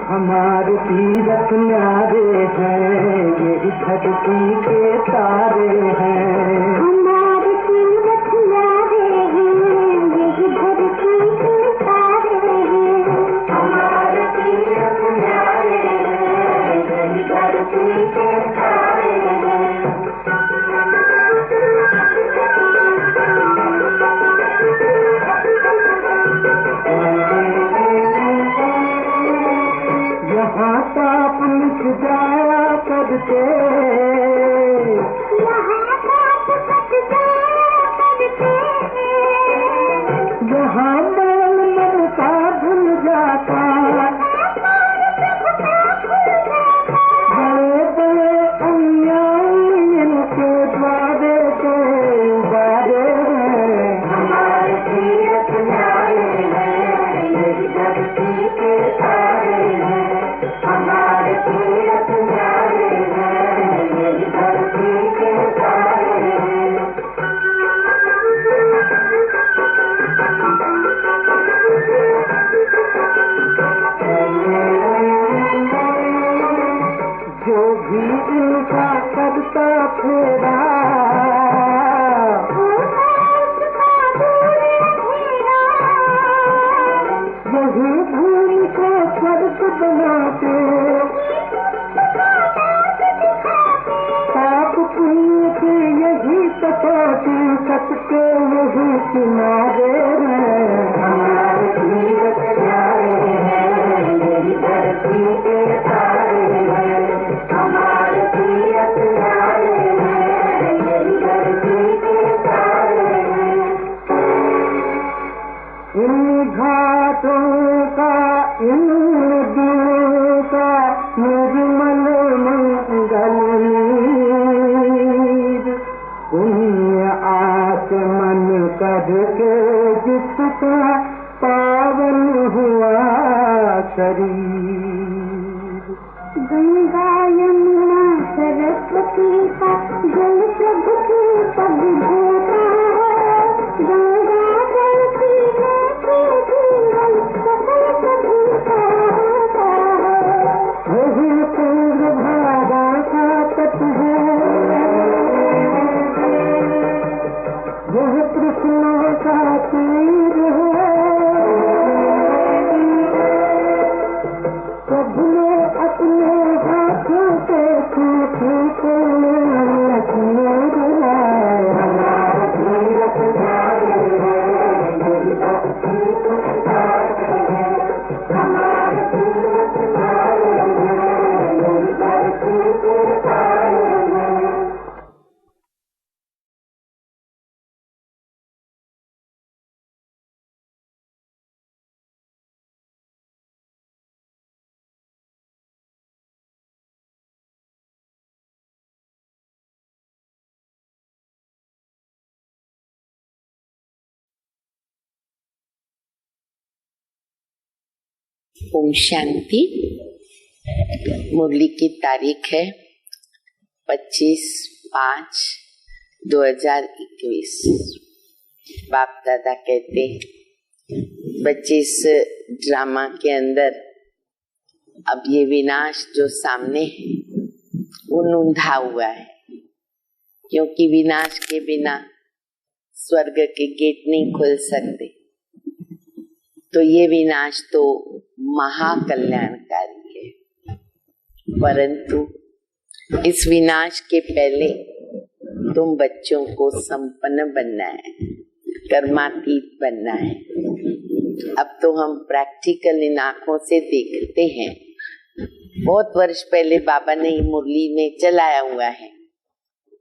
हमारे तीरथ न्यारे हैं, यही धरती के तारे हैं। हमारे तीरथ न्यारे हैं, यही धरती के तारे हैं। हमारे तीरथ न्यारे हैं, यही धरती के तारे हैं। यहाँ पाप मिट जाया करते, यहाँ पाप मिट जाया करते, यहाँ मैल ममता भूल जाता, बड़े बड़े अन्यायी इनके द्वारे के उबारे हैं। हमारे तीरथ न्यारे हैं, यही धरती के तारे हैं। हमारे तीरथ न्यारे हैं, यही धरती के तारे हैं। जो भी इनका करता फेरा, यही भूमि को स्वर्ग बनाते, पाप पुण्य के यही कसौटी, सबके यही किनारे हैं। हमारे तीरथ न्यारे हैं, यही धरती के तारे हैं। हमारे तीरथ न्यारे हैं, यही धरती के तारे हैं। इन घाटों का, इन नदियों का निर्मल मंगल नीर, पुण्य आचमन करके जिसका पावन हुआ शरीर। गंगा यमुना सरस्वती का जल प्रभु की पग धोता है। गंगा जल पीने के जीवन सकल प्रभु का होता है। वही पूर्व भागा का तट है, यह कृष्ण का तीर है। प्रभु ने अपने हाथों से खींची को लक्ष्मी बुलाए। हमारा तीरथ न्यारे हैं, यही धरती के तारे हैं। हमारा तीरथ न्यारे हैं, यही धरती के तारे हैं। ओम शांति। मुरली की तारीख है 25/5/2021। बाप दादा कहते हैं बच्चे इस ड्रामा के अंदर अब ये विनाश जो सामने है वो नूंधा हुआ है, क्योंकि विनाश के बिना स्वर्ग के गेट नहीं खुल सकते। तो ये विनाश तो महाकल्याणकारी है, परंतु इस विनाश के पहले तुम बच्चों को संपन्न बनना है, कर्मातीत बनना है। अब तो हम प्रैक्टिकल इन आंखों से देखते हैं। बहुत वर्ष पहले बाबा ने मुरली में चलाया हुआ है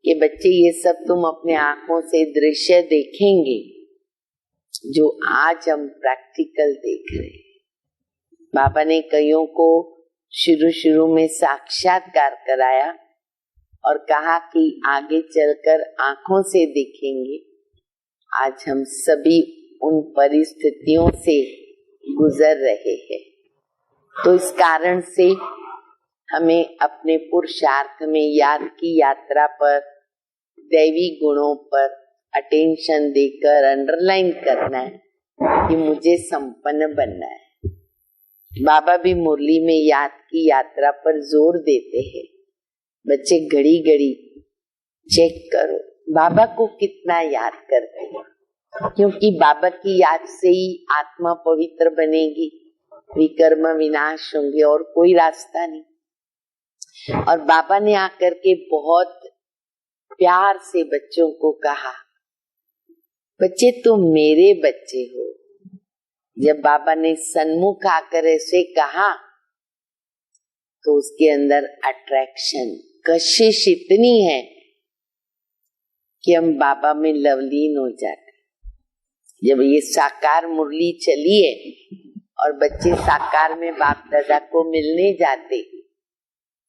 कि बच्चे ये सब तुम अपने आंखों से दृश्य देखेंगे जो आज हम प्रैक्टिकल देख रहे हैं। बाबा ने कईयों को शुरू में साक्षात्कार कराया और कहा कि आगे चलकर आंखों से देखेंगे। आज हम सभी उन परिस्थितियों से गुजर रहे हैं। तो इस कारण से हमें अपने पुरुषार्थ में याद की यात्रा पर, दैवी गुणों पर अटेंशन देकर अंडरलाइन करना है कि मुझे संपन्न बनना है। बाबा भी मुरली में याद की यात्रा पर जोर देते हैं। बच्चे घड़ी घड़ी चेक करो बाबा को कितना याद करते हैं, क्योंकि बाबा की याद से ही आत्मा पवित्र बनेगी, विकर्म विनाश होंगे और कोई रास्ता नहीं। और बाबा ने आकर के बहुत प्यार से बच्चों को कहा, बच्चे तुम मेरे बच्चे हो। जब बाबा ने सन्मुख आकर ऐसे कहा तो उसके अंदर अट्रैक्शन, कशिश इतनी है कि हम बाबा में लवलीन हो जाते। जब ये साकार मुरली चली है और बच्चे साकार में बाप दादा को मिलने जाते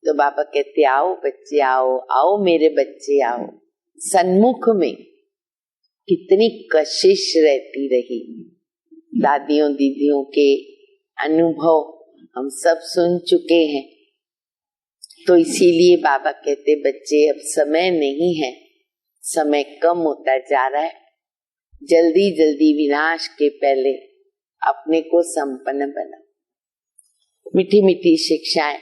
तो बाबा कहते आओ बच्चे आओ, आओ मेरे बच्चे आओ। सन्मुख में कितनी कशिश रहती रही, दादियों दीदियों के अनुभव हम सब सुन चुके हैं। तो इसीलिए बाबा कहते बच्चे अब समय नहीं है, समय कम होता जा रहा है, जल्दी जल्दी विनाश के पहले अपने को संपन्न बना। मीठी मीठी शिक्षाएं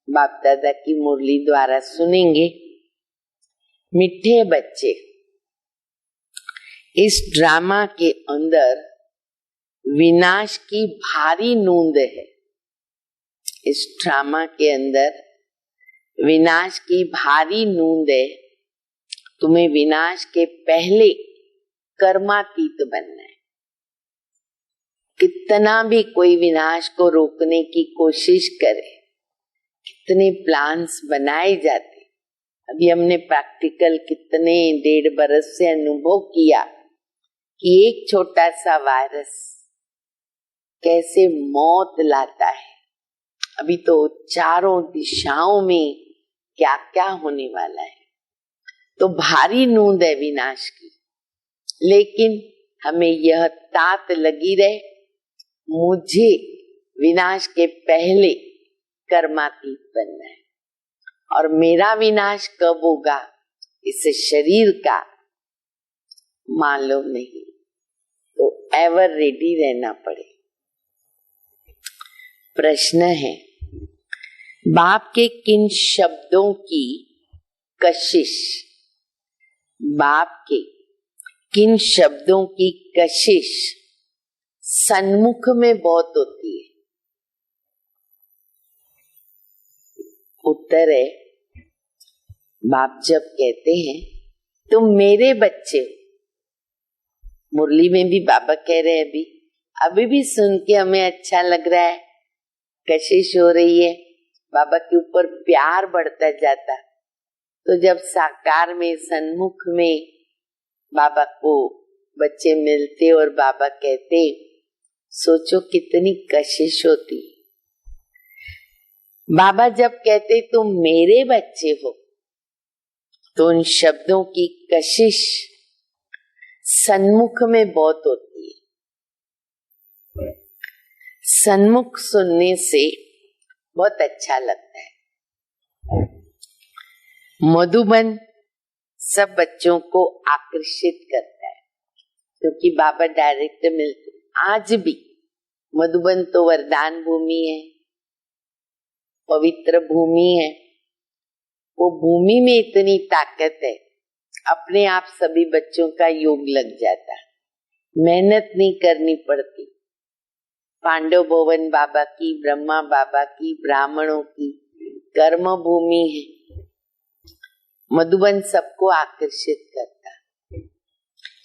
बाप दादा की मुरली द्वारा सुनेंगे। मीठे बच्चे, इस ड्रामा के अंदर विनाश की भारी नूंद है। इस ड्रामा के अंदर विनाश की भारी नूंद है। तुम्हें विनाश के पहले कर्मातीत बनना है। कितना भी कोई विनाश को रोकने की कोशिश करे, कितने प्लान्स बनाए जाते, अभी हमने प्रैक्टिकल कितने 1.5 बरस से अनुभव किया कि एक छोटा सा वायरस कैसे मौत लाता है। अभी तो चारों दिशाओं में क्या क्या होने वाला है। तो भारी नूंद है विनाश की, लेकिन हमें यह तात लगी रहे, मुझे विनाश के पहले कर्मातीत बनना है। और मेरा विनाश कब होगा इस शरीर का मालूम नहीं, तो एवर रेडी रहना पड़े। प्रश्न है, बाप के किन शब्दों की कशिश, बाप के किन शब्दों की कशिश सन्मुख में बहुत होती है? उत्तर है, बाप जब कहते हैं तुम मेरे बच्चे हो, मुरली में भी बाबा कह रहे हैं, अभी भी सुन के हमें अच्छा लग रहा है, कशिश हो रही है, बाबा के ऊपर प्यार बढ़ता जाता। तो जब साकार में सन्मुख में बाबा को बच्चे मिलते और बाबा कहते, सोचो कितनी कशिश होती। बाबा जब कहते तुम मेरे बच्चे हो, तो उन शब्दों की कशिश सन्मुख में बहुत होती है। सन्मुख सुनने से बहुत अच्छा लगता है। मधुबन सब बच्चों को आकर्षित करता है, क्योंकि बाबा डायरेक्ट मिलते। आज भी मधुबन तो वरदान भूमि है, पवित्र भूमि है। वो भूमि में इतनी ताकत है, अपने आप सभी बच्चों का योग लग जाता है, मेहनत नहीं करनी पड़ती। पांडव भवन बाबा की, ब्रह्मा बाबा की, ब्राह्मणों की कर्म भूमि है। मधुबन सबको आकर्षित करता है,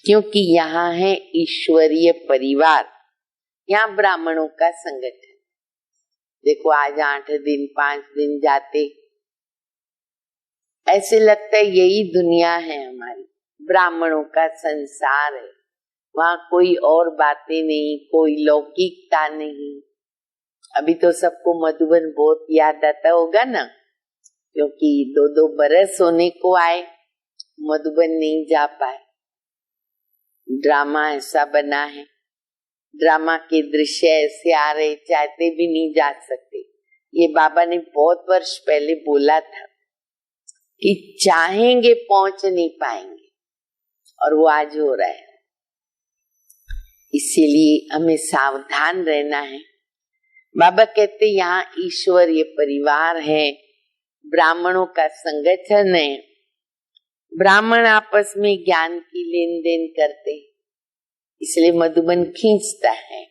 क्योंकि यहाँ है ईश्वरीय परिवार, यहाँ ब्राह्मणों का संगठन। देखो आज 8 दिन 5 दिन जाते, ऐसे लगता है यही दुनिया है हमारी, ब्राह्मणों का संसार है, वहाँ कोई और बातें नहीं, कोई लौकिकता नहीं। अभी तो सबको मधुबन बहुत याद आता होगा ना, क्योंकि 2-2 बरस होने को आए, मधुबन नहीं जा पाए। ड्रामा ऐसा बना है, ड्रामा के दृश्य ऐसे आ रहे, चाहते भी नहीं जा सकते। ये बाबा ने बहुत वर्ष पहले बोला था कि चाहेंगे पहुंच नहीं पाएंगे, और वो आज हो रहा है। इसीलिए हमें सावधान रहना है। बाबा कहते यहाँ ईश्वरीय परिवार है, ब्राह्मणों का संगठन है, ब्राह्मण आपस में ज्ञान की लेन देन करते, इसलिए मधुबन खींचता है।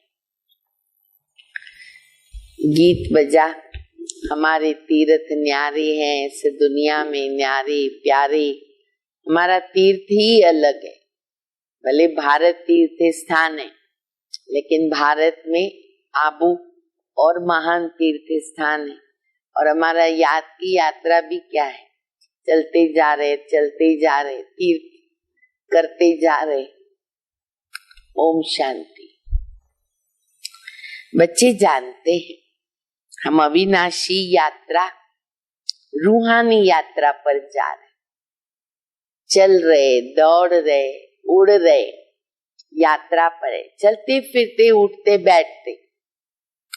गीत बजा, हमारे तीर्थ न्यारे हैं, इस दुनिया में न्यारे प्यारे। हमारा तीर्थ ही अलग है, भले भारत तीर्थ स्थान है, लेकिन भारत में आबू और महान तीर्थ स्थान है। और हमारा याद की यात्रा भी क्या है, चलते जा रहे तीर्थ करते जा रहे। ओम शांति। बच्चे जानते हैं हम अविनाशी यात्रा, रूहानी यात्रा पर जा रहे, चल रहे, दौड़ रहे, उड़ रहे, यात्रा पर है। चलते फिरते उठते बैठते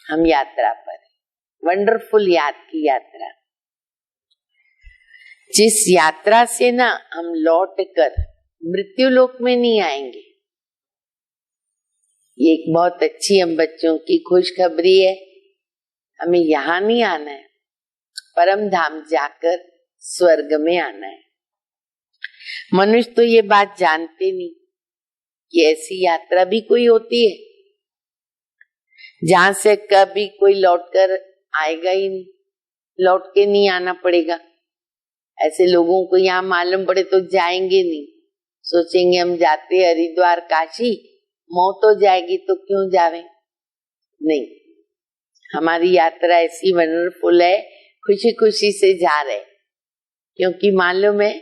हम यात्रा पर है। वंडरफुल याद की यात्रा, जिस यात्रा से ना हम लौट कर मृत्यु लोक में नहीं आएंगे। ये एक बहुत अच्छी हम बच्चों की खुशखबरी है। हमें यहाँ नहीं आना है, परम धाम जाकर स्वर्ग में आना है। मनुष्य तो ये बात जानते नहीं कि ऐसी यात्रा भी कोई होती है जहां से कभी कोई लौटकर आएगा ही नहीं, लौट के नहीं आना पड़ेगा। ऐसे लोगों को यहाँ मालूम पड़े तो जाएंगे नहीं, सोचेंगे हम जाते हरिद्वार काशी, मौत हो जाएगी तो क्यों जावे। नहीं, हमारी यात्रा ऐसी वंडरफुल है, खुशी खुशी से जा रहे, क्योंकि मालूम है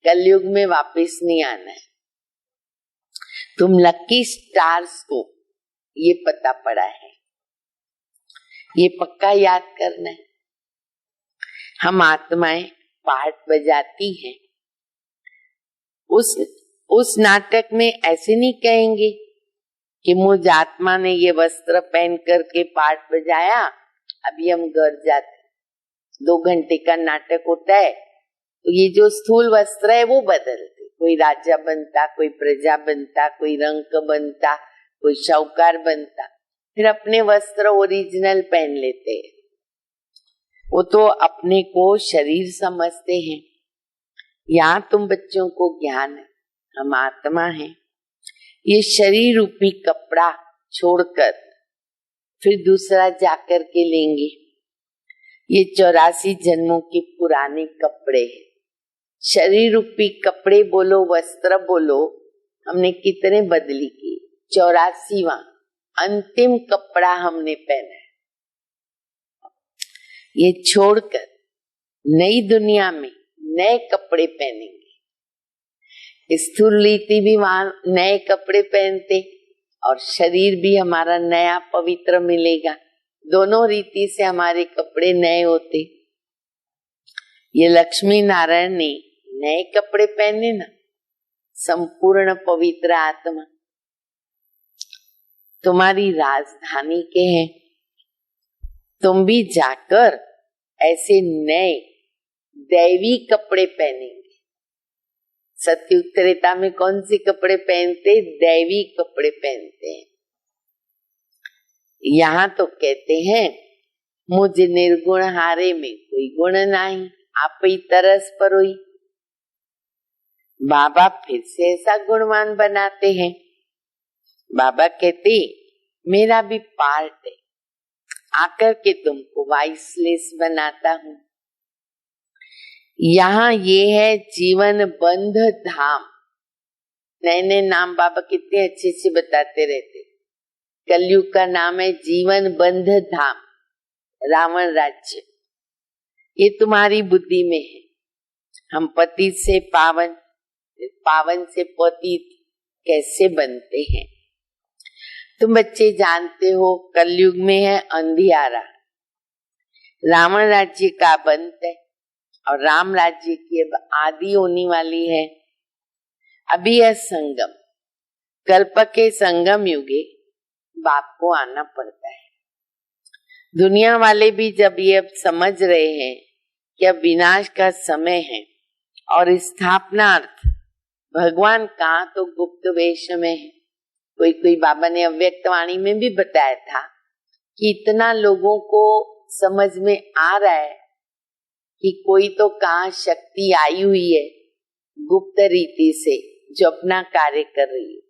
कलयुग में वापस नहीं आना है। तुम लकी स्टार्स को ये पता पड़ा है, ये पक्का याद करना है। हम आत्माएं पार्ट बजाती हैं। उस नाटक में ऐसे नहीं कहेंगे कि मुझ आत्मा ने ये वस्त्र पहन करके पार्ट बजाया, अभी हम घर जाते। 2 घंटे का नाटक होता है, तो ये जो स्थूल वस्त्र है वो बदलते, कोई राजा बनता, कोई प्रजा बनता, कोई रंक बनता, कोई शाहूकार बनता, फिर अपने वस्त्र ओरिजिनल पहन लेते हैं। वो तो अपने को शरीर समझते हैं। यहाँ तुम बच्चों को ज्ञान है, हम आत्मा हैं। ये शरीर रूपी कपड़ा छोड़कर फिर दूसरा जाकर के लेंगे। ये 84 जन्मों के पुराने कपड़े हैं। शरीर रूपी कपड़े बोलो, वस्त्र बोलो, हमने कितने बदली की। 84वां अंतिम कपड़ा हमने पहना है। ये छोड़कर नई दुनिया में नए कपड़े पहनेंगे। स्थूल रीति भी वहां नए कपड़े पहनते और शरीर भी हमारा नया पवित्र मिलेगा। दोनों रीति से हमारे कपड़े नए होते। ये लक्ष्मी नारायण ने नए कपड़े पहने ना, संपूर्ण पवित्र आत्मा तुम्हारी राजधानी के हैं। तुम भी जाकर ऐसे नए दैवी कपड़े पहनेंगे। सत्युग त्रेता में कौन से कपड़े पहनते? दैवी कपड़े पहनते हैं। यहाँ तो कहते हैं मुझ निर्गुण हारे में कोई गुण नहीं, आप ही तरस परोई। बाबा फिर से ऐसा गुणवान बनाते हैं। बाबा कहते मेरा भी पार्ट है, आकर के तुमको वाइसलेस बनाता हूँ। यहाँ ये है जीवन बंध धाम। नए नए नाम बाबा कितने अच्छे से बताते रहते। कलयुग का नाम है जीवन बंध धाम, रावण राज्य। ये तुम्हारी बुद्धि में है। हम पतित से पावन, पावन से पतित कैसे बनते हैं? तुम बच्चे जानते हो कलयुग में है अंधियारा। रावण राज्य का अंत है और राम राज्य की अब आदि होने वाली है। अभी है संगम, कल्प के संगम युगे बाप को आना पड़ता है। दुनिया वाले भी जब ये अब समझ रहे हैं कि अब विनाश का समय है और स्थापनार्थ भगवान का तो गुप्त वेश में है। कोई बाबा ने अव्यक्त वाणी में भी बताया था कि इतना लोगों को समझ में आ रहा है कि कोई तो कहाँ शक्ति आई हुई है गुप्त रीति से जो अपना कार्य कर रही है,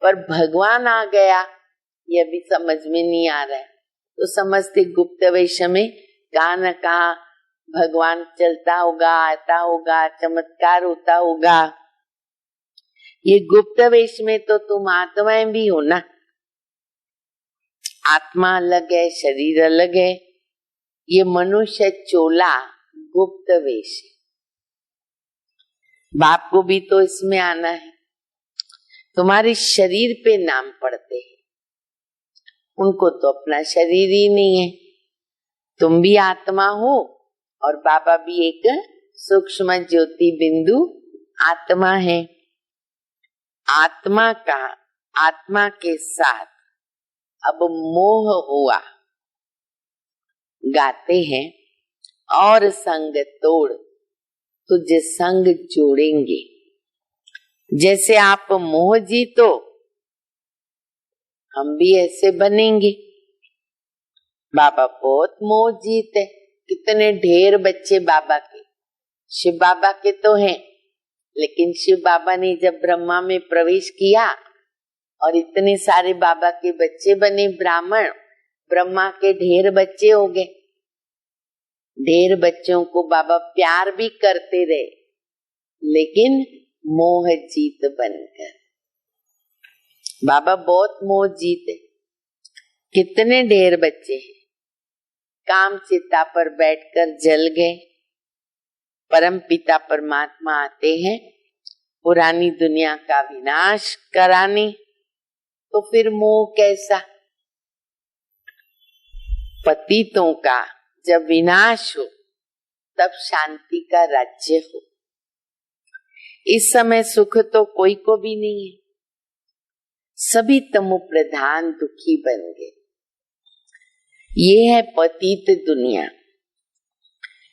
पर भगवान आ गया ये अभी समझ में नहीं आ रहा है। तो समझते गुप्त वेश में कहाँ न कहाँ भगवान चलता होगा, आता होगा, चमत्कार होता होगा। ये गुप्त वेश में तो तुम आत्माएं भी हो ना, आत्मा अलग है, शरीर अलग है। ये मनुष्य चोला गुप्त वेश है। बाप को भी तो इसमें आना है। तुम्हारे शरीर पे नाम पड़ते हैं, उनको तो अपना शरीर ही नहीं है। तुम भी आत्मा हो और बाबा भी एक सूक्ष्म ज्योति बिंदु आत्मा है। आत्मा के साथ अब मोह हुआ, गाते हैं और संग तोड़ तुझे संग जोड़ेंगे। जैसे आप मोह जीतो हम भी ऐसे बनेंगे। बाबा बहुत मोह जीते, कितने ढेर बच्चे बाबा के, शिव बाबा के तो हैं, लेकिन शिव बाबा ने जब ब्रह्मा में प्रवेश किया और इतने सारे बाबा के बच्चे बने ब्राह्मण, ब्रह्मा के ढेर बच्चे हो गए। ढेर बच्चों को बाबा प्यार भी करते रहे, लेकिन मोह जीत बनकर। बाबा बहुत मोह जीते। कितने ढेर बच्चे हैं काम चिता पर बैठकर जल गए। परम पिता परमात्मा आते हैं पुरानी दुनिया का विनाश कराने, तो फिर मोह कैसा? पतितों का जब विनाश हो तब शांति का राज्य हो। इस समय सुख तो कोई को भी नहीं है, सभी तमो प्रधान दुखी बन गए। ये है पतित दुनिया।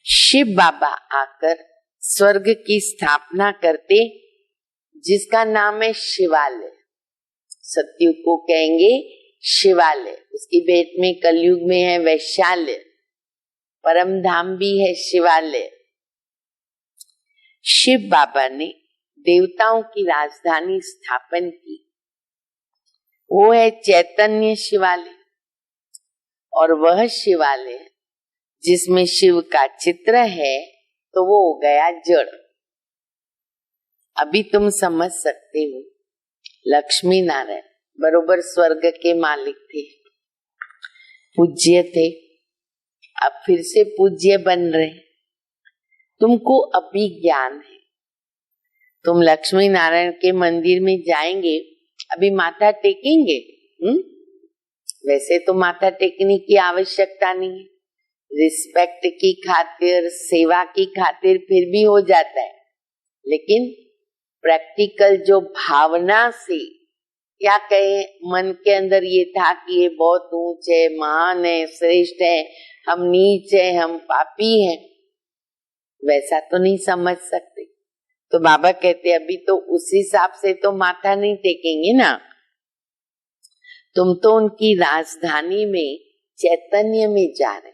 शिव बाबा आकर स्वर्ग की स्थापना करते, जिसका नाम है शिवालय। सत्युग को कहेंगे शिवालय, उसकी भेंट में कलयुग में है वैशाल्य, परम धाम भी है शिवालय। शिव बाबा ने देवताओं की राजधानी स्थापन की, वो है चैतन्य शिवालय। और वह शिवालय जिसमें शिव का चित्र है, तो वो हो गया जड़। अभी तुम समझ सकते हो, लक्ष्मी नारायण बरोबर स्वर्ग के मालिक थे, पूज्य थे, अब फिर से पूज्य बन रहे। तुमको अभी ज्ञान है। तुम लक्ष्मी नारायण के मंदिर में जाएंगे, अभी माथा टेकेंगे। वैसे तो माथा टेकने की आवश्यकता नहीं है, रिस्पेक्ट की खातिर, सेवा की खातिर फिर भी हो जाता है, लेकिन प्रैक्टिकल जो भावना से क्या कहे, मन के अंदर ये था कि ये बहुत ऊंच है, महान है, श्रेष्ठ है, हम नीच है, हम पापी हैं, वैसा तो नहीं समझ सकते। तो बाबा कहते अभी तो उस हिसाब से तो माथा नहीं टेकेंगे ना। तुम तो उनकी राजधानी में चैतन्य में जा रहे,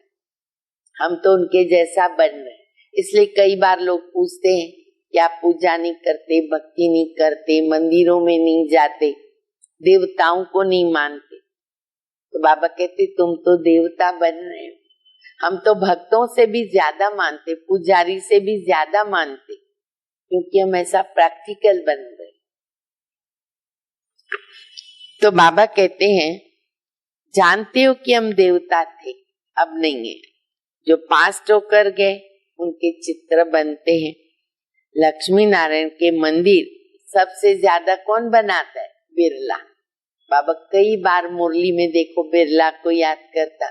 हम तो उनके जैसा बन रहे। इसलिए कई बार लोग पूछते हैं कि आप पूजा नहीं करते, भक्ति नहीं करते, मंदिरों में नहीं जाते, देवताओं को नहीं मानते। तो बाबा कहते तुम तो देवता बन रहे हो, हम तो भक्तों से भी ज्यादा मानते, पुजारी से भी ज्यादा मानते, क्योंकि हम ऐसा प्रैक्टिकल बन गए। तो बाबा कहते हैं जानते हो कि हम देवता थे, अब नहीं है। जो पास्ट होकर गए उनके चित्र बनते हैं। लक्ष्मी नारायण के मंदिर सबसे ज्यादा कौन बनाता है? बिरला। बाबा कई बार मुरली में देखो बिरला को याद करता।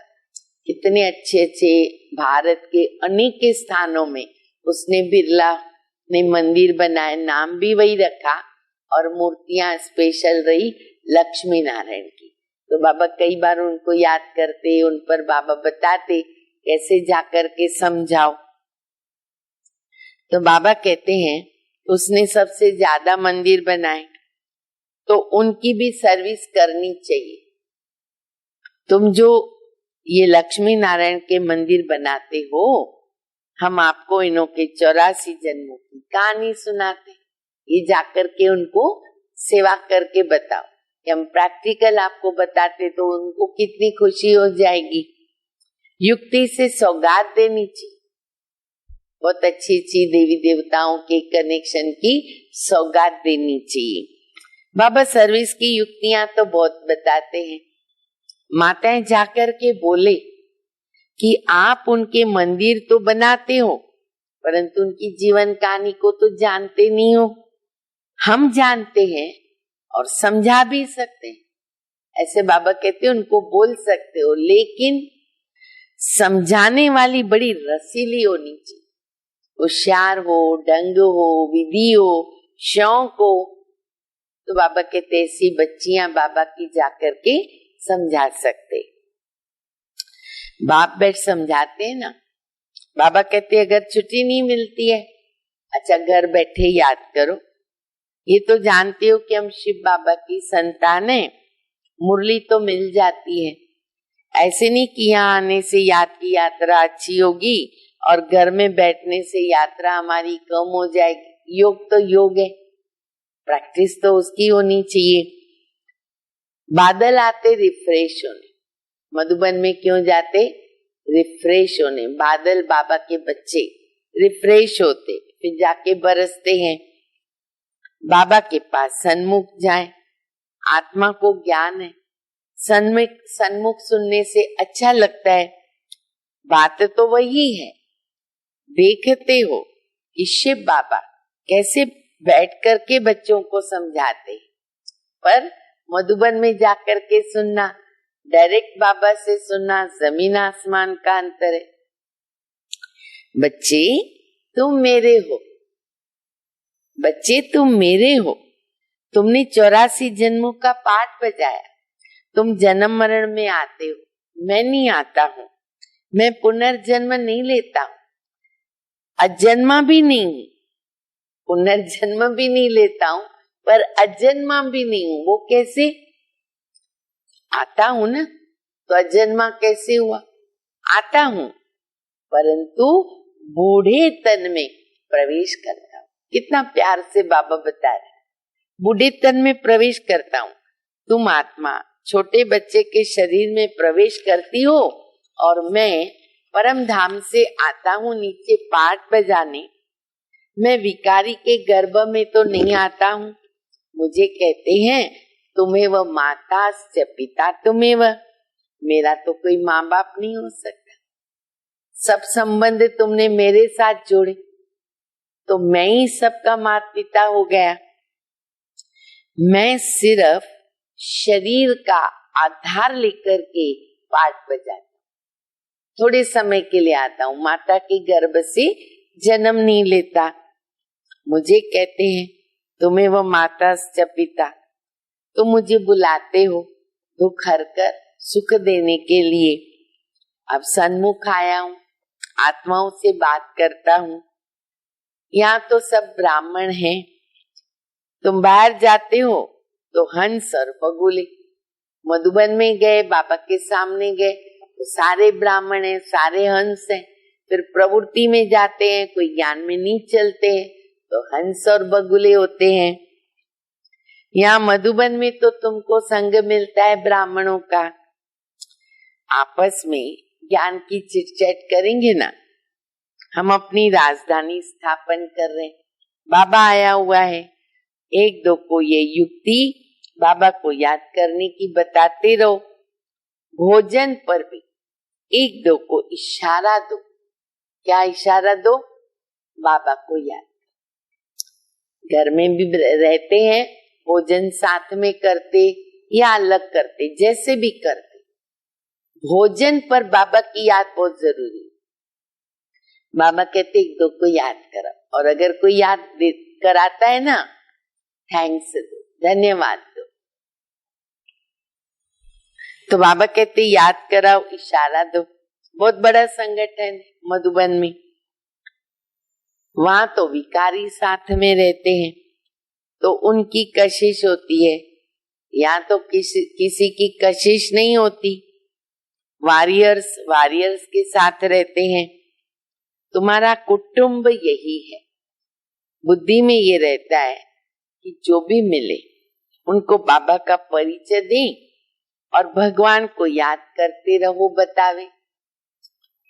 कितने अच्छे अच्छे भारत के अनेक स्थानों में उसने बिरला ने मंदिर बनाए, नाम भी वही रखा और मूर्तियां स्पेशल रही लक्ष्मी नारायण की। तो बाबा कई बार उनको याद करते, उन पर बाबा बताते कैसे जाकर के समझाओ। तो बाबा कहते हैं उसने सबसे ज्यादा मंदिर बनाए, तो उनकी भी सर्विस करनी चाहिए। तुम जो ये लक्ष्मी नारायण के मंदिर बनाते हो, हम आपको इन्हों के 84 जन्मों की कहानी सुनाते, ये जाकर के उनको सेवा करके बताओ। कि हम प्रैक्टिकल आपको बताते तो उनको कितनी खुशी हो जाएगी। युक्ति से सौगात देनी चाहिए, बहुत अच्छी अच्छी देवी देवताओं के कनेक्शन की सौगात देनी चाहिए। बाबा सर्विस की युक्तियां तो बहुत बताते हैं। माताएं जाकर के बोले कि आप उनके मंदिर तो बनाते हो परंतु उनकी जीवन कहानी को तो जानते नहीं हो। हम जानते हैं और समझा भी सकते हैं। ऐसे बाबा कहते हैं उनको बोल सकते हो, लेकिन समझाने वाली बड़ी रसीली होनी चाहिए, होशियार हो, ढंग हो, विधि हो, शौक हो। तो बाबा कहते ऐसी बच्चियां बाबा की जाकर के समझा सकते। बाप बैठ समझाते हैं ना, बाबा कहते अगर छुट्टी नहीं मिलती है, अच्छा घर बैठे याद करो। ये तो जानते हो कि हम शिव बाबा की संतान है, मुरली तो मिल जाती है। ऐसे नहीं कि यहाँ आने से याद की यात्रा अच्छी होगी और घर में बैठने से यात्रा हमारी कम हो जाएगी। योग तो योग है, प्रैक्टिस तो उसकी होनी चाहिए। बादल आते रिफ्रेश होने, मधुबन में क्यों जाते? रिफ्रेश होने। बादल बाबा के बच्चे रिफ्रेश होते, फिर जाके बरसते हैं। बाबा के पास सन्मुख जाए, आत्मा को ज्ञान है, सन्मुख सुनने से अच्छा लगता है। बात तो वही है। देखते हो कि शिव बाबा कैसे बैठ करके बच्चों को समझाते, पर मधुबन में जाकर के सुनना, डायरेक्ट बाबा से सुनना, जमीन आसमान का अंतर है। बच्चे तुम मेरे हो, बच्चे तुम मेरे हो, तुमने 84 जन्मों का पाठ बजाया, तुम जन्म मरण में आते हो, मैं नहीं आता हूँ, मैं पुनर्जन्म नहीं लेता हूँ, अजन्मा भी नहीं हूँ, पुनर्जन्म भी नहीं लेता हूँ, पर अजन्मा भी नहीं हूँ। वो कैसे? आता हूँ ना, तो अजन्मा कैसे हुआ? आता हूँ परंतु बूढ़े तन में प्रवेश करता हूँ। कितना प्यार से बाबा बता रहे, बूढ़े तन में प्रवेश करता हूँ। तुम आत्मा छोटे बच्चे के शरीर में प्रवेश करती हो और मैं परम धाम से आता हूँ नीचे पाठ बजाने। मैं विकारी के गर्भ में तो नहीं आता हूँ। मुझे कहते हैं तुम्हें वह माता से पिता, तुम्हें वह, मेरा तो कोई माँ बाप नहीं हो सकता। सब संबंध तुमने मेरे साथ जोड़े तो मैं ही सबका माता पिता हो गया। मैं सिर्फ शरीर का आधार लेकर के पाठ बजाता, थोड़े समय के लिए आता हूँ, माता के गर्भ से जन्म नहीं लेता। मुझे कहते हैं तुम्हें वो माता से पिता, तुम मुझे बुलाते हो दुख हर कर सुख देने के लिए। अब सन्मुख आया हूँ, आत्माओं से बात करता हूँ। यहाँ तो सब ब्राह्मण हैं, तुम बाहर जाते हो तो हंस और बगुले। मधुबन में गए, बाबा के सामने गए तो सारे ब्राह्मण हैं, सारे हंस हैं। फिर प्रवृत्ति में जाते हैं, कोई ज्ञान में नहीं चलते हैं तो हंस और बगुले होते हैं। यहाँ मधुबन में तो तुमको संग मिलता है ब्राह्मणों का, आपस में ज्ञान की चिटचैट करेंगे ना। हम अपनी राजधानी स्थापन कर रहे हैं, बाबा आया हुआ है। एक दो को ये युक्ति बाबा को याद करने की बताते रहो। भोजन पर भी एक दो को इशारा दो। क्या इशारा दो? बाबा को याद। घर में भी रहते हैं, भोजन साथ में करते या अलग करते, जैसे भी करते, भोजन पर बाबा की याद बहुत जरूरी है। बाबा कहते एक दो को याद करो, और अगर कोई याद कराता है ना, थैंक्स दो, धन्यवाद दो। तो बाबा कहते याद कराओ, इशारा दो। बहुत बड़ा संगठन है मधुबन में, वहां तो विकारी साथ में रहते हैं तो उनकी कशिश होती है। यहाँ तो किसी की कशिश नहीं होती। वॉरियर्स के साथ रहते हैं। तुम्हारा कुटुंब यही है। बुद्धि में ये रहता है कि जो भी मिले उनको बाबा का परिचय दें और भगवान को याद करते रहो, बतावे।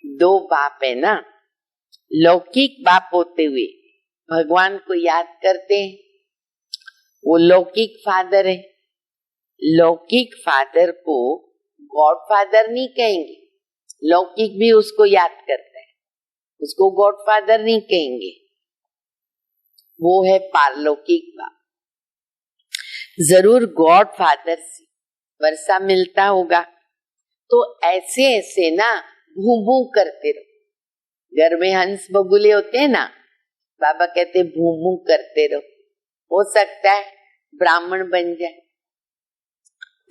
दो बाप है ना, लौकिक बाप होते हुए भगवान को याद करते हैं, वो लौकिक फादर है। लौकिक फादर को गॉड फादर नहीं कहेंगे, लौकिक भी उसको याद करता है, उसको गॉड फादर नहीं कहेंगे, वो है पारलौकिक बाप। जरूर गॉड फादर से वर्षा मिलता होगा, तो ऐसे ऐसे ना भू भू करते रहो। घर में हंस बगुले होते हैं ना, बाबा कहते भू भू करते रहो। हो सकता है ब्राह्मण बन जाए।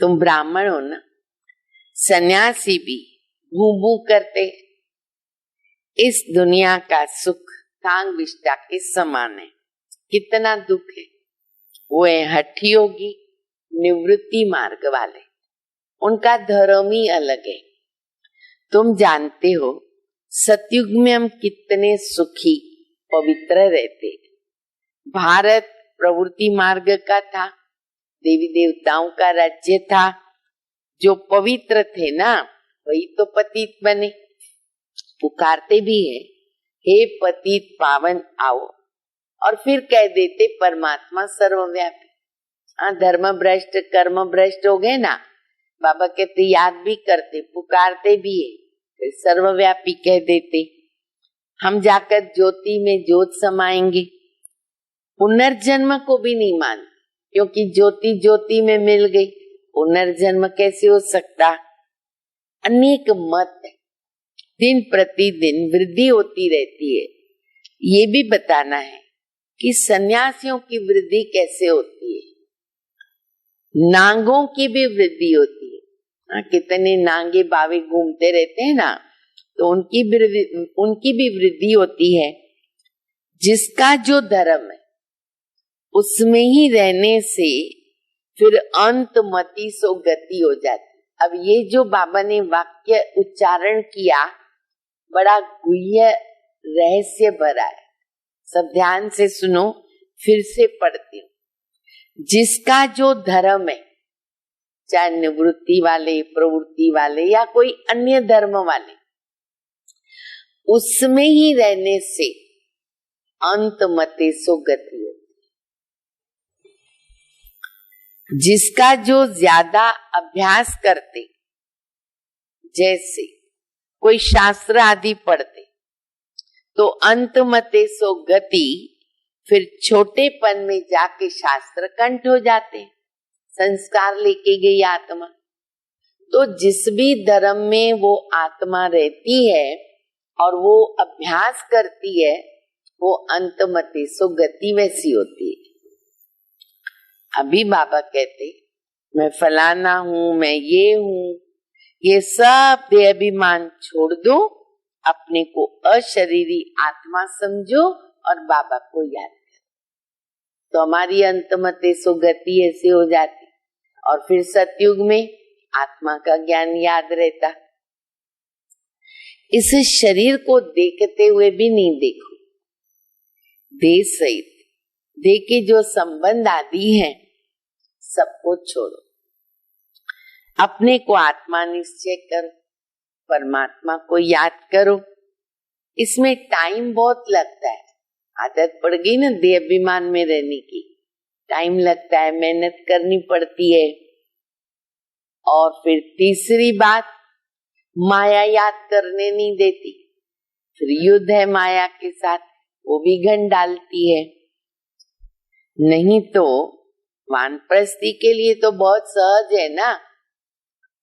तुम ब्राह्मण हो ना, सन्यासी भी भू भू करते। इस दुनिया का सुख टांग विष्टा के समान है। कितना दुख है। वो है हठी योगी, निवृत्ति मार्ग वाले, उनका धर्म ही अलग है। तुम जानते हो सतयुग में हम कितने सुखी पवित्र रहते। भारत प्रवृत्ति मार्ग का था, देवी देवताओं का राज्य था। जो पवित्र थे ना वही तो पतित बने। पुकारते भी है, हे पतित पावन आओ, और फिर कह देते परमात्मा सर्वव्यापी। धर्म भ्रष्ट कर्म भ्रष्ट हो गए ना, बाबा कहते याद भी करते, पुकारते भी है, फिर सर्वव्यापी कह देते। हम जाकर ज्योति में ज्योत समाएंगे। पुनर्जन्म को भी नहीं मानते, क्योंकि ज्योति ज्योति में मिल गई, पुनर्जन्म कैसे हो सकता। अनेक मत है, दिन प्रतिदिन वृद्धि होती रहती है। ये भी बताना है कि सन्यासियों की वृद्धि कैसे होती है। नांगों की भी वृद्धि होती है। कितने नांगे बावे घूमते रहते हैं ना, तो उनकी भी वृद्धि होती है। जिसका जो धर्म है उसमें ही रहने से फिर अंत मति सो गति हो जाती। अब ये जो बाबा ने वाक्य उच्चारण किया बड़ा गुह्य रहस्य भरा है। सब ध्यान से सुनो, फिर से पढ़ती हूँ। जिसका जो धर्म है, चाहे निवृत्ति वाले, प्रवृत्ति वाले या कोई अन्य धर्म वाले, उसमें ही रहने से अंत मते सो गति होती। जिसका जो ज्यादा अभ्यास करते, जैसे कोई शास्त्र आदि पढ़ते, तो अंत मते सो गति, फिर छोटेपन में जाके शास्त्र कंठ हो जाते, संस्कार लेके गई आत्मा। तो जिस भी धर्म में वो आत्मा रहती है और वो अभ्यास करती है, वो अंतमति सो गति वैसी होती है। अभी बाबा कहते मैं फलाना हूँ, मैं ये हूँ, ये सब देह अभिमान छोड़ दो, अपने को अशरीरी आत्मा समझो और बाबा को याद करो, तो हमारी अंतमते सो गति ऐसे हो जाती। और फिर सतयुग में आत्मा का ज्ञान याद रहता। इस शरीर को देखते हुए भी नहीं देखो, देह सहित देह के जो संबंध आदि हैं सबको छोड़ो, अपने को आत्मा निश्चय करो, परमात्मा को याद करो। इसमें टाइम बहुत लगता है, आदत पड़ गई ना देह अभिमान में रहने की, टाइम लगता है, मेहनत करनी पड़ती है। और फिर तीसरी बात, माया याद करने नहीं देती, फिर युद्ध है माया के साथ, वो भी घन डालती है। नहीं तो वानप्रस्थी के लिए तो बहुत सहज है ना,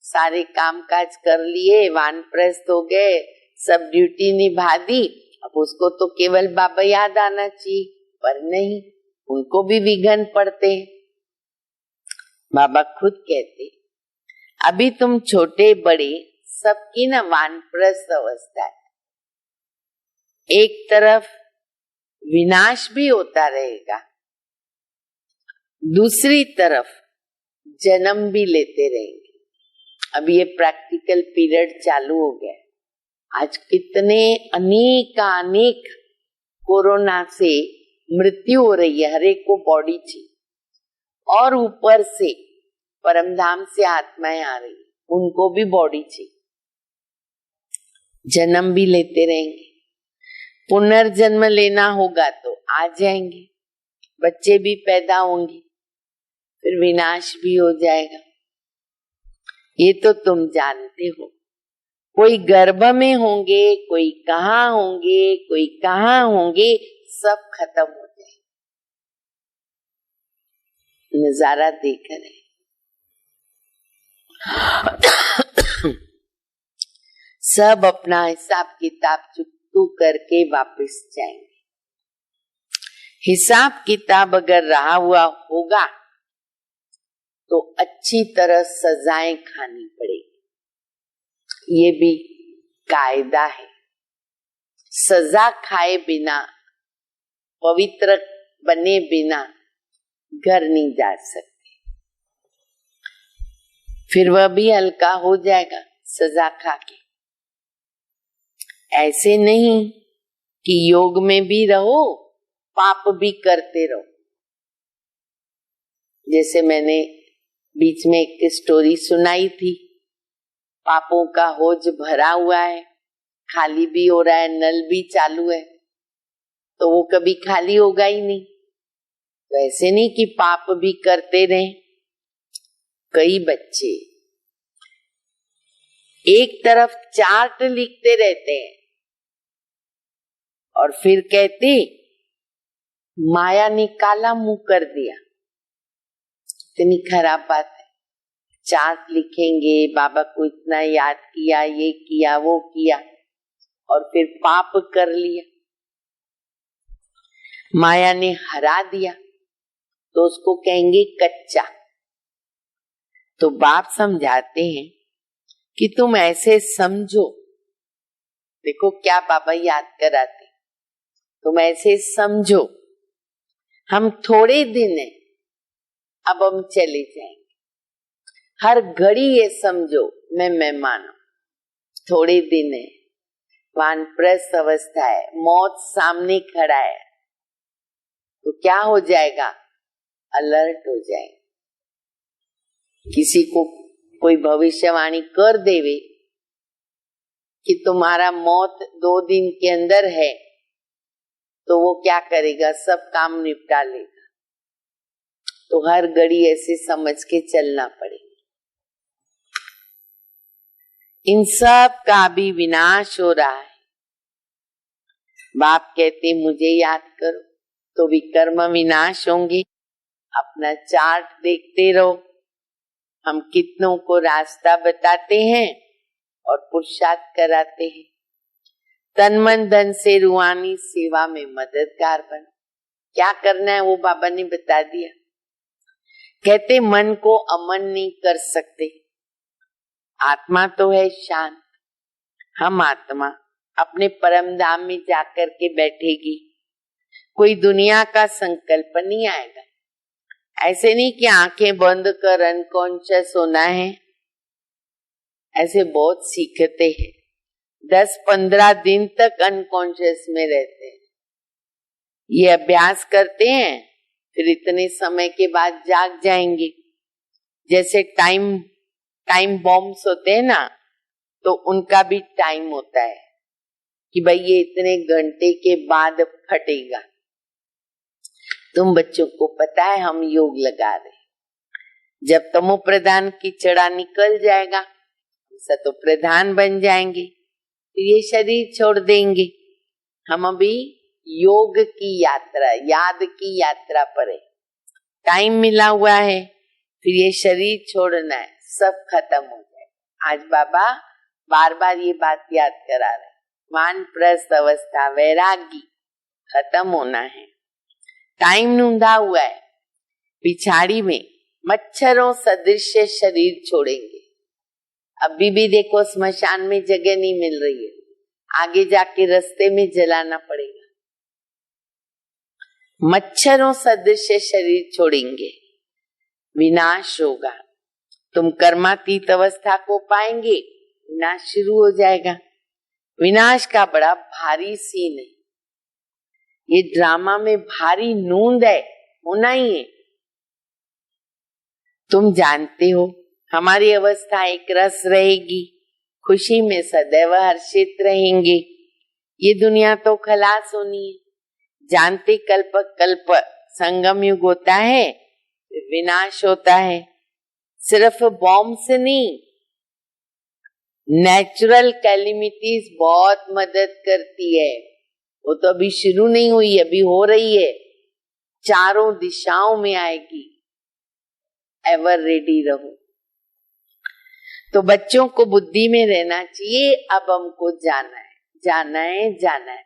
सारे काम काज कर लिए, वानप्रस्थ हो गए, सब ड्यूटी निभा दी, अब उसको तो केवल बाबा याद आना चाहिए, पर नहीं, उनको भी विघ्न पड़ते हैं। बाबा खुद कहते अभी तुम छोटे बड़े सबकी ना वानप्रस्थ अवस्था है, एक तरफ विनाश भी होता रहेगा, दूसरी तरफ जन्म भी लेते रहेंगे। अब ये प्रैक्टिकल पीरियड चालू हो गया। आज कितने अनेक कोरोना से मृत्यु हो रही है, हर एक को बॉडी चाहिए, और ऊपर से परमधाम से आत्माएं आ रही है, उनको भी बॉडी चाहिए। जन्म भी लेते रहेंगे, पुनर्जन्म लेना होगा तो आ जाएंगे, बच्चे भी पैदा होंगे, फिर विनाश भी हो जाएगा। ये तो तुम जानते हो। कोई गर्भ में होंगे, कोई कहाँ होंगे, कोई कहाँ होंगे, सब खत्म हो जाए। नजारा देख रहे। सब अपना हिसाब किताब चुकतू करके वापस जाएंगे। हिसाब किताब अगर रहा हुआ होगा तो अच्छी तरह सजाएं खानी पड़ेगी। ये भी कायदा है। सजा खाए बिना, पवित्र बने बिना घर नहीं जा सकते। फिर वह भी हल्का हो जाएगा सजा खा के। ऐसे नहीं कि योग में भी रहो, पाप भी करते रहो। जैसे मैंने बीच में एक स्टोरी सुनाई थी, पापों का होज भरा हुआ है, खाली भी हो रहा है, नल भी चालू है, तो वो कभी खाली होगा ही नहीं। तो ऐसे नहीं कि पाप भी करते रहे। कई बच्चे एक तरफ चार्ट लिखते रहते हैं और फिर कहते माया ने काला मुंह कर दिया। इतनी खराब बात है। चार्ट लिखेंगे, बाबा को इतना याद किया, ये किया, वो किया, और फिर पाप कर लिया, माया ने हरा दिया, तो उसको कहेंगे कच्चा। तो बाप समझाते हैं कि तुम ऐसे समझो। देखो क्या बाबा याद कराते, तुम ऐसे समझो हम थोड़े दिन है, अब हम चले जाएंगे। हर घड़ी ये समझो मैं मेहमान हूं, थोड़े दिन है, वानप्रस्थ अवस्था है, मौत सामने खड़ा है, तो क्या हो जाएगा? अलर्ट हो जाएगा। किसी को कोई भविष्यवाणी कर देवे कि तुम्हारा मौत 2 दिन के अंदर है, तो वो क्या करेगा? सब काम निपटा लेगा। तो हर घड़ी ऐसे समझ के चलना पड़ेगा। इन सब का भी विनाश हो रहा है। बाप कहते मुझे याद करो, तो विकर्म विनाश होंगे। अपना चार्ट देखते रहो। हम कितनों को रास्ता बताते हैं और पुरुषार्थ कराते हैं। तन मन धन से रूहानी सेवा में मददगार बन। क्या करना है वो बाबा ने बता दिया। कहते मन को अमन नहीं कर सकते। आत्मा तो है शांत। हम आत्मा अपने परम धाम में जाकर के बैठेगी। कोई दुनिया का संकल्प नहीं आएगा। ऐसे नहीं कि आंखें बंद कर अनकॉन्शियस होना है। ऐसे बहुत सीखते हैं। 10-15 दिन तक अनकॉन्शियस में रहते हैं। ये अभ्यास करते हैं, फिर इतने समय के बाद जाग जाएंगे। जैसे टाइम बॉम्ब्स होते हैं ना, तो उनका भी टाइम होता है कि भाई ये इतने घंटे के बाद फटेगा। तुम बच्चों को पता है हम योग लगा रहे। जब तमो प्रधान की चढ़ा निकल जाएगा, सतो प्रधान बन जाएंगे, फिर ये शरीर छोड़ देंगे। हम अभी योग की यात्रा, याद की यात्रा पर है। टाइम मिला हुआ है, फिर ये शरीर छोड़ना है, सब खत्म हो जाए। आज बाबा बार बार ये बात याद करा रहे। वानप्रस्थ अवस्था, वैरागी खत्म होना है। टाइम नूंधा हुआ है। पिछाड़ी में मच्छरों सदृश शरीर छोड़ेंगे। अभी भी देखो स्मशान में जगह नहीं मिल रही है, आगे जाके रास्ते में जलाना पड़ेगा। मच्छरों सदृश शरीर छोड़ेंगे, विनाश होगा। तुम कर्मातीत अवस्था को पाएंगे, विनाश शुरू हो जाएगा। विनाश का बड़ा भारी सीन है, ये ड्रामा में भारी नूंद है, होना ही है। तुम जानते हो हमारी अवस्था एक रस रहेगी, खुशी में सदैव हर्षित रहेंगे। ये दुनिया तो खलास होनी है। जानते कल्प कल्प संगम युग होता है, विनाश होता है। सिर्फ बॉम्ब से नहीं, नेचुरल कैलिमिटीज बहुत मदद करती है। वो तो अभी शुरू नहीं हुई, अभी हो रही है, चारों दिशाओं में आएगी। एवर रेडी रहो। तो बच्चों को बुद्धि में रहना चाहिए, अब हमको जाना है, जाना है, जाना है।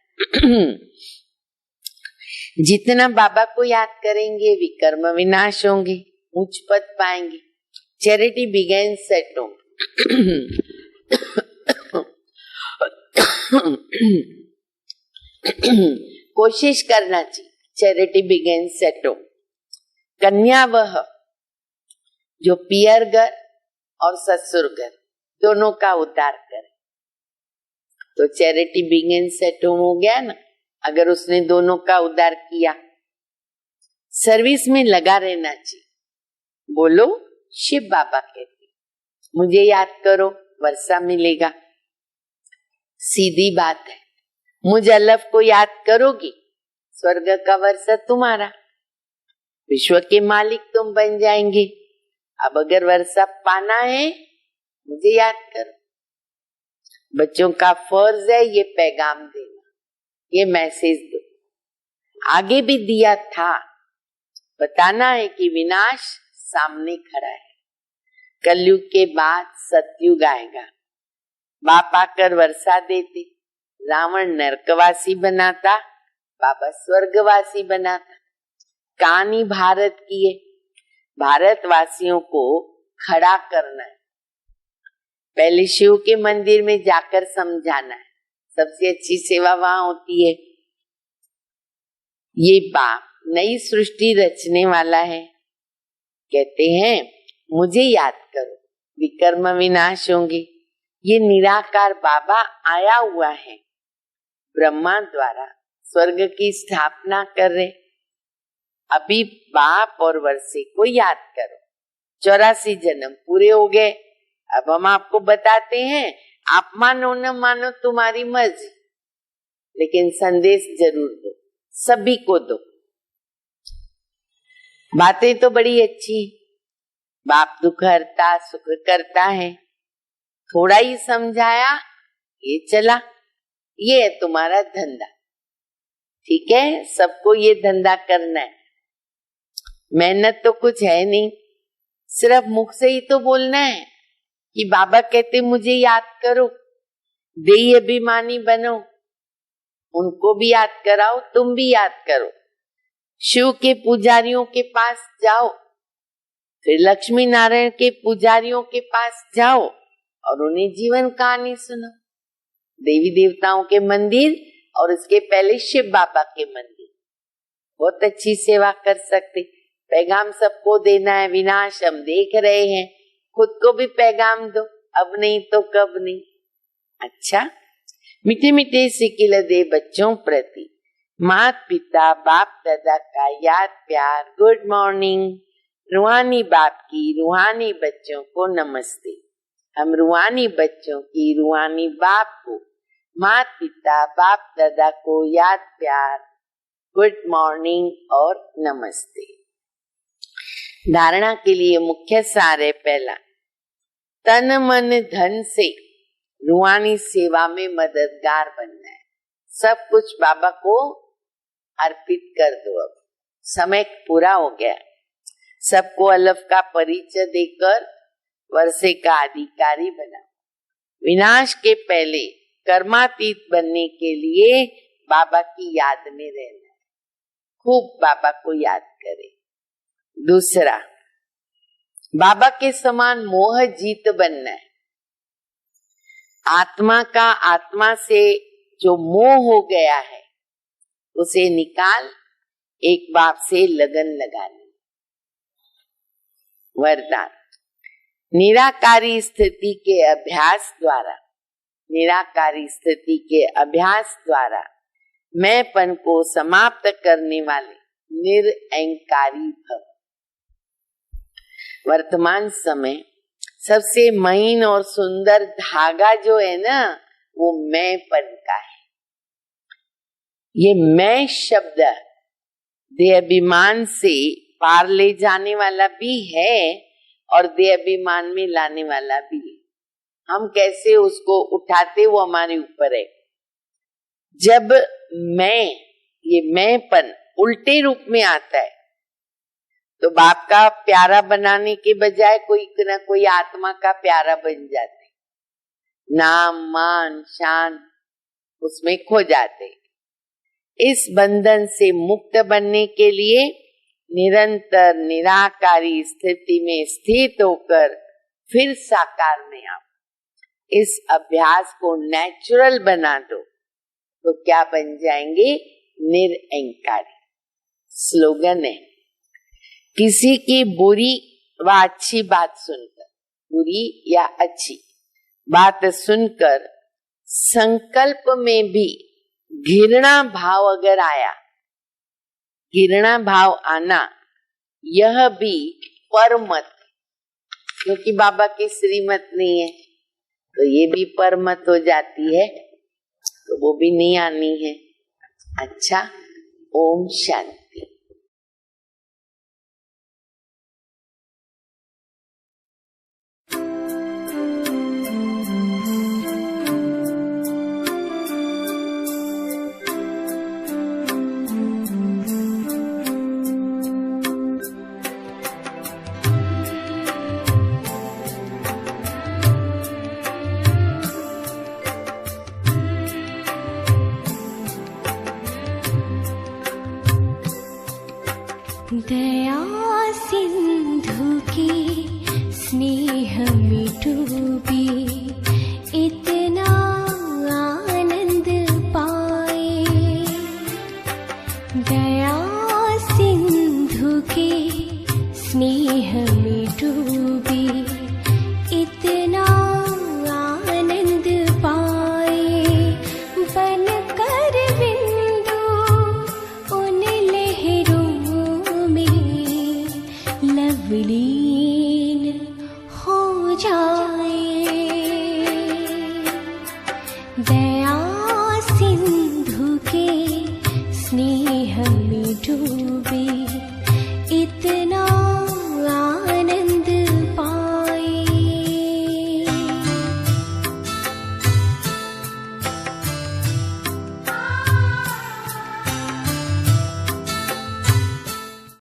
जितना बाबा को याद करेंगे विकर्म विनाश होंगे, उच्च पद पाएंगे। Charity begins at home. कोशिश करना चाहिए, चैरिटी बिगिंस एट होम। कन्या वह जो पियर घर और ससुर घर दोनों का उद्धार करे। तो चैरिटी बिगिंस एट होम हो गया ना। अगर उसने दोनों का उद्धार किया, सर्विस में लगा रहना चाहिए। बोलो, शिव बाबा कहते मुझे याद करो, वर्षा मिलेगा। सीधी बात है, मुझ अलफ को याद करोगी, स्वर्ग का वर्षा तुम्हारा, विश्व के मालिक तुम बन जाएंगे। अब अगर वर्षा पाना है, मुझे याद करो। बच्चों का फर्ज है ये पैगाम देना, ये मैसेज दो। आगे भी दिया था, बताना है कि विनाश सामने खड़ा है। कलयुग के बाद सतयुग आएगा। बाप आकर वर्षा देते, रावण नरकवासी बनाता, बाबा स्वर्गवासी बनाता। कहानी भारत की है, भारतवासियों को खड़ा करना है। पहले शिव के मंदिर में जाकर समझाना है, सबसे अच्छी सेवा वहां होती है। ये बाप नई सृष्टि रचने वाला है, कहते हैं मुझे याद करो, विकर्म विनाश होंगे। ये निराकार बाबा आया हुआ है, ब्रह्मा द्वारा स्वर्ग की स्थापना कर रहे। अभी बाप और वर्षे को याद करो। 84 जन्म पूरे हो गए। अब हम आपको बताते हैं, आप मानो न मानो तुम्हारी मर्जी, लेकिन संदेश जरूर दो, सभी को दो। बातें तो बड़ी अच्छी, बाप दुख हरता सुख करता है, थोड़ा ही समझाया, ये चला, ये है तुम्हारा धंधा। ठीक है, सबको ये धंधा करना है। मेहनत तो कुछ है नहीं, सिर्फ मुख से ही तो बोलना है कि बाबा कहते मुझे याद करो, देही अभिमानी बनो, उनको भी याद कराओ, तुम भी याद करो। शिव के पुजारियों के पास जाओ, फिर लक्ष्मी नारायण के पुजारियों के पास जाओ और उन्हें जीवन कहानी सुनो। देवी देवताओं के मंदिर और उसके पहले शिव बाबा के मंदिर, बहुत अच्छी सेवा कर सकते। पैगाम सबको देना है, विनाश हम देख रहे हैं, खुद को भी पैगाम दो, अब नहीं तो कब नहीं। अच्छा, मीठे मीठे सिकिल दे बच्चों प्रति माता पिता बाप दादा का याद प्यार। Good morning. रूहानी बाप की रूहानी बच्चों को नमस्ते। हम रूहानी बच्चों की रूहानी बाप को, माता पिता बाप दादा को याद प्यार, गुड मॉर्निंग और नमस्ते। धारणा के लिए मुख्य सार है, पहला, तन मन धन से रूहानी सेवा में मददगार बनना है। सब कुछ बाबा को अर्पित कर दो। अब समय पूरा हो गया। सबको अलफ का परिचय देकर वर्षे का अधिकारी बना। विनाश के पहले कर्मातीत बनने के लिए बाबा की याद में रहना है, खूब बाबा को याद करें। दूसरा, बाबा के समान मोह जीत बनना है। आत्मा का आत्मा से जो मोह हो गया है उसे निकाल, एक बाप से लगन लगानी। वरदान, निराकारी स्थिति के अभ्यास द्वारा, निराकारी स्थिति के अभ्यास द्वारा मैंपन को समाप्त करने वाले निरअहंकारी भव। वर्तमान समय सबसे महीन और सुंदर धागा जो है ना, वो मैंपन का है। ये मैं शब्द देह अभिमान से पार ले जाने वाला भी है और देह अभिमान में लाने वाला भी है। हम कैसे उसको उठाते वो हमारे ऊपर है। जब मैं, ये मैंपन उल्टे रूप में आता है तो बाप का प्यारा बनाने के बजाय कोई ना कोई आत्मा का प्यारा बन जाते, नाम मान शान उसमें खो जाते। इस बंधन से मुक्त बनने के लिए निरंतर निराकारी स्थिति में स्थित होकर फिर साकार में आओ। इस अभ्यास को नेचुरल बना दो तो क्या बन जाएंगे? निरअहंकारी। स्लोगन है, किसी की बुरी व अच्छी बात सुनकर, बुरी या अच्छी बात सुनकर संकल्प में भी घृणा भाव अगर आया, घृणा भाव आना यह भी परमत, क्योंकि बाबा की श्रीमत नहीं है तो ये भी परमत हो जाती है, तो वो भी नहीं आनी है। अच्छा, ओम शांति। दया सिंधु की स्नेह में डूबी इतना आनंद पाए। दया सिंधु की स्नेह में डूबी इतना आनंद पाए। बन कर बिंदु उन लहरों में लवली